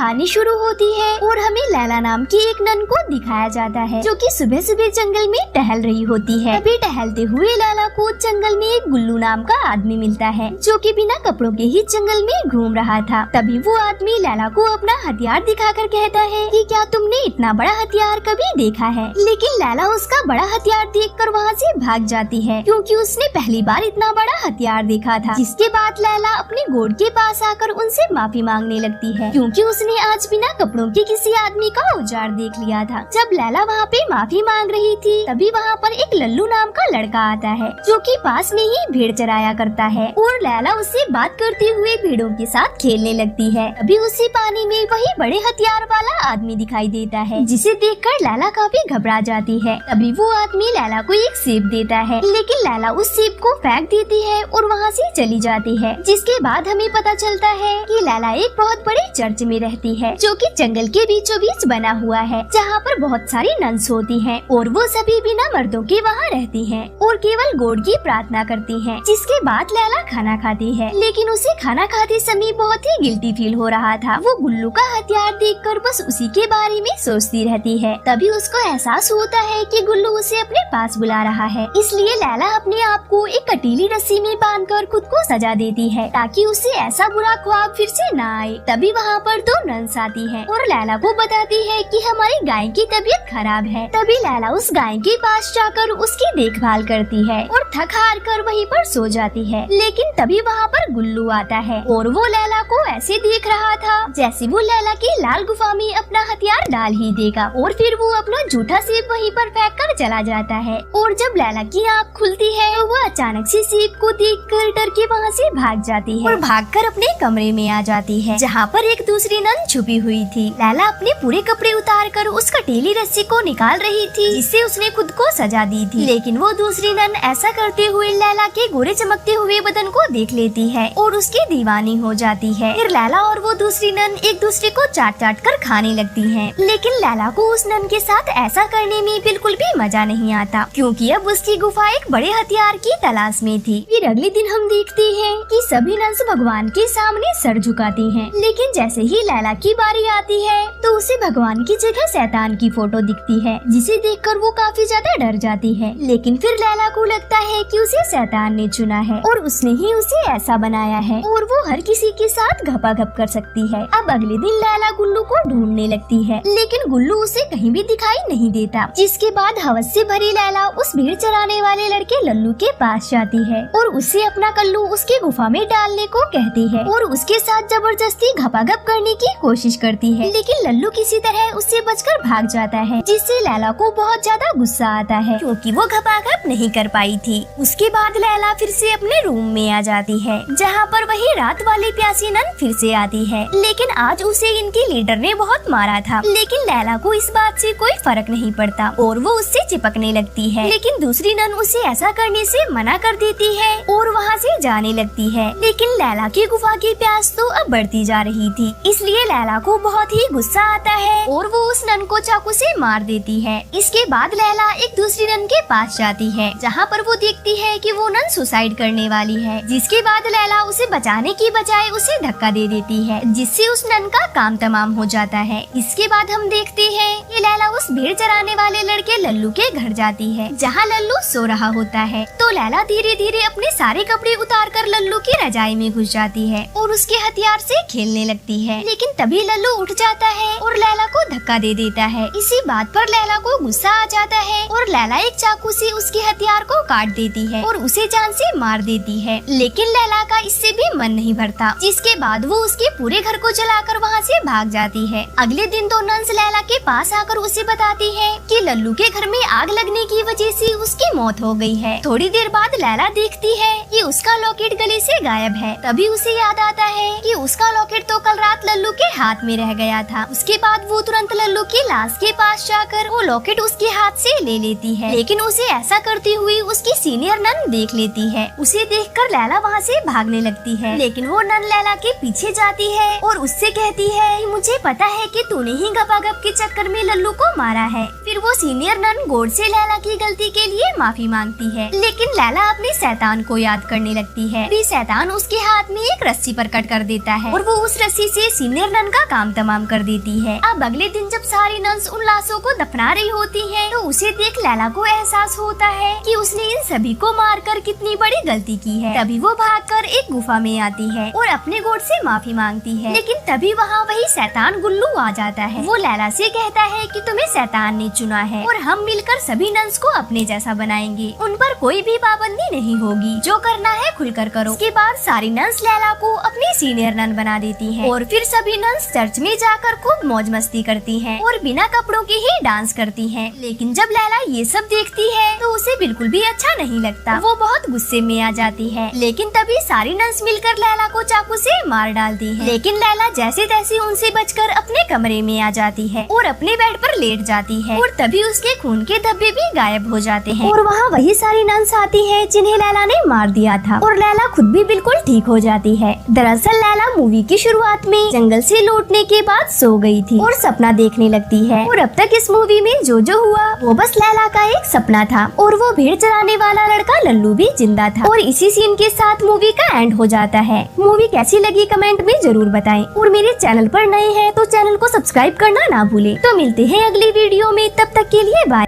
कहानी शुरू होती है और हमें लैला नाम की एक नन को दिखाया जाता है जो कि सुबह सुबह जंगल में टहल रही होती है। अभी टहलते हुए लैला को जंगल में एक गुल्लू नाम का आदमी मिलता है जो कि बिना कपड़ों के ही जंगल में घूम रहा था। तभी वो आदमी लैला को अपना हथियार दिखाकर कहता है कि क्या तुमने इतना बड़ा हथियार कभी देखा है। लेकिन लैला उसका बड़ा हथियार देखकर वहाँ से भाग जाती है क्योंकि उसने पहली बार इतना बड़ा हथियार देखा था। जिसके बाद लैला अपने गोड के पास आकर उनसे माफी मांगने लगती है क्योंकि उसने आज बिना कपड़ों के किसी आदमी का औजार देख लिया था। जब लैला वहाँ पे माफी मांग रही थी तभी वहाँ पर एक लल्लू नाम का लड़का आता है जो कि पास में ही भेड़ चराया करता है और लैला उससे बात करते हुए भेड़ों के साथ खेलने लगती है। अभी उसी पानी में वही बड़े हथियार वाला आदमी दिखाई देता है जिसे देखकर लैला काफी घबरा जाती है। तभी वो आदमी लैला को एक सेब देता है लेकिन लैला उस सेब को फेंक देती है और वहाँ से चली जाती है। जिसके बाद हमें पता चलता है कि लैला एक बहुत बड़े चर्च में रहती है जो कि जंगल के बीचों बीच बना हुआ है जहाँ पर बहुत सारी नन्स होती हैं और वो सभी बिना मर्दों के वहाँ रहती हैं और केवल गॉड की प्रार्थना करती हैं। जिसके बाद लैला खाना खाती है लेकिन उसे खाना खाते समय बहुत ही गिल्टी फील हो रहा था। वो गुल्लू का हथियार देखकर बस उसी के बारे में सोचती रहती है। तभी उसको एहसास होता है कि गुल्लू उसे अपने पास बुला रहा है। इसलिए लैला अपने आप को एक कटीली रस्सी में बांधकर खुद को सजा देती है ताकि उसे ऐसा बुरा ख्वाब फिर से न आए। तभी वहाँ पर दो नन्स आती है और लैला को बताती है कि हमारी गाय की तबीयत खराब है। तभी लैला उस गाय के पास जाकर उसकी देखभाल करती है और थक हार कर वहीं पर सो जाती है। लेकिन तभी वहाँ पर गुल्लू आता है और वो लैला को ऐसे देख रहा था जैसे वो लैला की लाल गुफा में अपना हथियार डाल ही देगा और फिर वो अपना जूठा सेब वहीं पर फेंक कर चला जाता है। और जब लैला की आँख खुलती है तो वो अचानक से सेब को देखकर डर के वहाँ से भाग जाती है और भागकर अपने कमरे में आ जाती है जहाँ पर एक दूसरी नन छुपी हुई थी। लैला अपने पूरे कपड़े उतार कर उस कटीली रस्सी को निकाल रही थी जिससे उसने खुद को सजा दी थी। लेकिन वो दूसरी नन ऐसा करते हुए लैला के गोरे चमकते हुए बदन को देख लेती है और उसकी दीवानी हो जाती है। फिर लैला और वो दूसरी नन एक दूसरे को चाट चाट कर खाने लगती हैं। लेकिन लैला को उस नन के साथ ऐसा करने में बिल्कुल भी मजा नहीं आता क्योंकि अब उसकी गुफा एक बड़े हथियार की तलाश में थी। फिर अगले दिन हम देखते हैं कि सभी नन्स भगवान के सामने सर झुकाती हैं। लेकिन जैसे ही लैला की बारी आती है तो उसे भगवान की जगह शैतान की फोटो दिखती है जिसे देखकर वो काफी ज्यादा डर जाती है। लेकिन फिर लैला को लगता है कि उसे शैतान ने चुना है और उसने ही उसे ऐसा बनाया है और वो हर किसी के साथ घपाघप कर सकती है। अब अगले दिन लैला गुल्लू को ढूंढने लगती है लेकिन गुल्लू उसे कहीं भी दिखाई नहीं देता। जिसके बाद हवस से भरी लैला उस भेड़ चराने वाले लड़के लल्लू के पास जाती है और उससे अपना कल्लू उसके गुफा में डालने को कहती है और उसके साथ जबरदस्ती घपाघप करने की कोशिश करती है। लेकिन लल्लू किसी तरह उससे बचकर भाग जाता है जिससे लैला को बहुत ज्यादा गुस्सा आता है क्योंकि वो घपाघप नहीं कर पाई थी। उसके बाद लैला फिर से अपने रूम में आ जाती है जहाँ पर वही रात वाली प्यासी नन फिर से आती है। लेकिन आज उसे इनके लीडर ने बहुत मारा था लेकिन लैला को इस बात से कोई फर्क नहीं पड़ता और वो उससे चिपकने लगती है। लेकिन दूसरी नन उसे ऐसा करने से मना कर देती है और वहाँ से जाने लगती है। लेकिन लैला की गुफा की प्यास तो अब बढ़ती जा रही थी इसलिए लैला को बहुत ही गुस्सा आता है और वो उस नन को चाकू से मार देती है। इसके बाद लैला एक दूसरी नन के पास जाती है जहाँ पर वो देखती है कि वो नन सुसाइड करने वाली है। जिसके बाद लैला उसे बचाने की बजाय उसे धक्का दे देती है जिससे उस नन का काम तमाम हो जाता है। इसके बाद हम देखते हैं कि लैला उस भेड़ चराने वाले लड़के लल्लू के घर जाती है जहाँ लल्लू सो रहा होता है। तो लैला धीरे धीरे अपने सारे कपड़े उतार कर लल्लू की रजाई में घुस जाती है और उसके हथियार से खेलने लगती है। लेकिन तभी लल्लू उठ जाता है और लैला को धक्का दे देता है। इसी बात पर लैला को गुस्सा आ जाता है और लैला एक चाकू से उसके हथियार को काट देती है और उसे जान से मार देती है। लेकिन लैला का इससे भी मन नहीं भरता जिसके बाद वो उसके पूरे घर को जलाकर वहाँ से भाग जाती है। अगले दिन दो नन्स लैला के पास आकर उसे बताती है कि लल्लू के घर में आग लगने की वजह से उसकी मौत हो गई है। थोड़ी देर बाद लैला देखती है कि उसका लॉकेट गले से गायब है। तभी उसे याद आता है कि उसका लॉकेट तो कल रात लल्लू के हाथ में रह गया था। उसके बाद वो तुरंत लल्लू की लाश के पास जाकर वो लॉकेट उसके हाथ से ले लेती है। लेकिन उसे ऐसा करती हुई उसकी सीनियर नन देख लेती है। उसे देखकर लैला वहाँ से भागने लगती है लेकिन वो नन लैला के पीछे जाती है और उससे कहती है मुझे पता है कि तूने ही गपागप के चक्कर में लल्लू को मारा है। फिर वो सीनियर नन गॉड से लैला की गलती के लिए माफी मांगती है। लेकिन लैला अपने शैतान को याद करने लगती है। भी शैतान उसके हाथ में एक रस्सी पर कट कर देता है और वो उस रस्सी से सीनियर नन का काम तमाम कर देती है। अब अगले दिन जब सारी नन्स उन लाशों को दफना रही होती हैं, तो उसे देख लैला को एहसास होता है कि उसने इन सभी को मारकर कितनी बड़ी गलती की है। तभी वो भागकर एक गुफा में आती है और अपने गॉड से माफी मांगती है, लेकिन तभी वहाँ वही शैतान गुल्लू आ जाता है। वो लैला से कहता है कि तुम्हें शैतान ने चुना है और हम मिलकर सभी नन्स को अपने जैसा बनाएंगे। उन पर कोई भी पाबंदी नहीं होगी, जो करना है खुलकर करो। इसके बाद सारी नन्स लैला को अपनी सीनियर नन बना देती है और फिर सभी नन्स चर्च में जाकर खूब मौज मस्ती करती हैं और बिना कपड़ों के ही डांस करती हैं। लेकिन जब लैला ये सब देखती है तो उसे बिल्कुल भी अच्छा नहीं लगता। वो बहुत गुस्से में आ जाती है, लेकिन तभी सारी नन्स मिलकर लैला को चाकू से मार डालती है। लेकिन लैला जैसे तैसे उनसे बचकर अपने कमरे में आ जाती है और अपने बेड पर लेट जाती है और तभी उसके खून के धब्बे भी गायब हो जाते हैं और वहाँ वही सारी नन्स आती है जिन्हें लैला ने मार दिया था और लैला खुद भी बिल्कुल ठीक हो जाती है। दरअसल लैला मूवी की शुरुआत में जंगल से लौटने के बाद सो गई थी और सपना देखने लगती है और अब तक इस मूवी में जो हुआ वो बस लैला का एक सपना था और वो भेड़ चराने वाला लड़का लल्लू भी जिंदा था। और इसी सीन के साथ मूवी का एंड हो जाता है। मूवी कैसी लगी कमेंट में जरूर बताएं और मेरे चैनल पर नए हैं तो चैनल को सब्सक्राइब करना ना भूलें। तो मिलते हैं अगली वीडियो में, तब तक के लिए बाय।